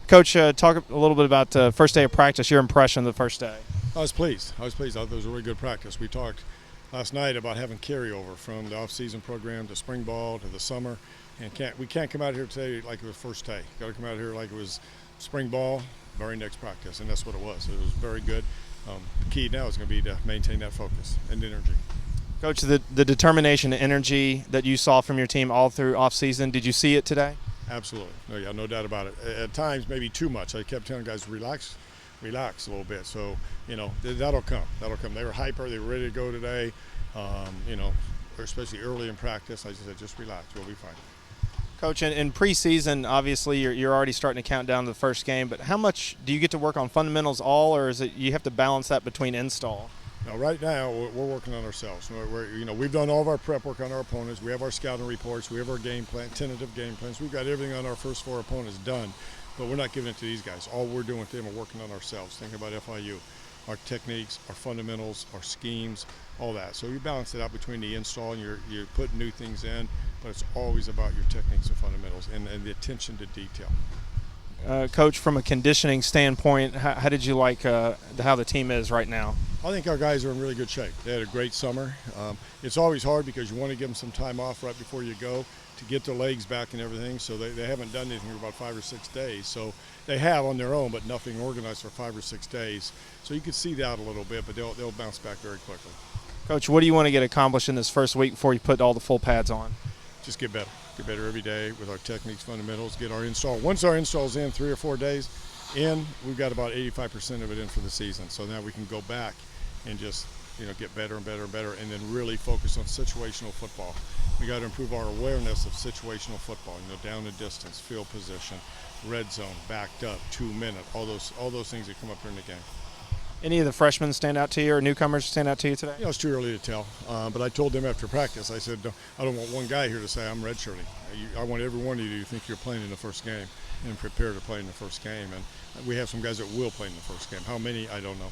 Coach, talk a little bit about the first day of practice, your impression of the first day. I was pleased. I thought it was a really good practice. We talked last night about having carryover from the off-season program to spring ball to the summer, and we can't come out here today like it was first day. Got to come out here like it was spring ball, very next practice, and that's what it was. It was very good. The key now is going to be to maintain that focus and energy. Coach, the determination and energy that you saw from your team all through off-season, did you see it today? Absolutely. No doubt about it. At times, maybe too much. I kept telling guys, relax a little bit. So, that'll come. They were hyper. They were ready to go today, especially early in practice. I just said, just relax. We'll be fine. Coach, in preseason, obviously you're already starting to count down to the first game, but how much do you get to work on fundamentals or is it you have to balance that between install? Now, right now, we're working on ourselves. We've done all of our prep work on our opponents. We have our scouting reports. We have our game plan, tentative game plans. We've got everything on our first 4 opponents done, but we're not giving it to these guys. All we're doing with them are working on ourselves, thinking about FIU, our techniques, our fundamentals, our schemes, all that. So you balance it out between the install and you're putting new things in, but it's always about your techniques and fundamentals and the attention to detail. Coach, from a conditioning standpoint, how did you like how the team is right now? I think our guys are in really good shape. They had a great summer. It's always hard because you want to give them some time off right before you go to get their legs back and everything. So they haven't done anything for about 5 or 6 days. So they have on their own, but nothing organized for 5 or 6 days. So you can see that a little bit, but they'll bounce back very quickly. Coach, what do you want to get accomplished in this first week before you put all the full pads on? Just get better. Get better every day with our techniques, fundamentals, get our install. Once our install's in 3 or 4 days in, we've got about 85% of it in for the season. So now we can go back and just get better and better and better and then really focus on situational football. We got to improve our awareness of situational football, down and distance, field position, red zone, backed up, 2 minute, all those things that come up during the game. Any of the freshmen stand out to you or newcomers stand out to you today? It's too early to tell, but I told them after practice, I said, I don't want one guy here to say I'm redshirting. I want every one of you to think you're playing in the first game and prepare to play in the first game. And we have some guys that will play in the first game. How many, I don't know.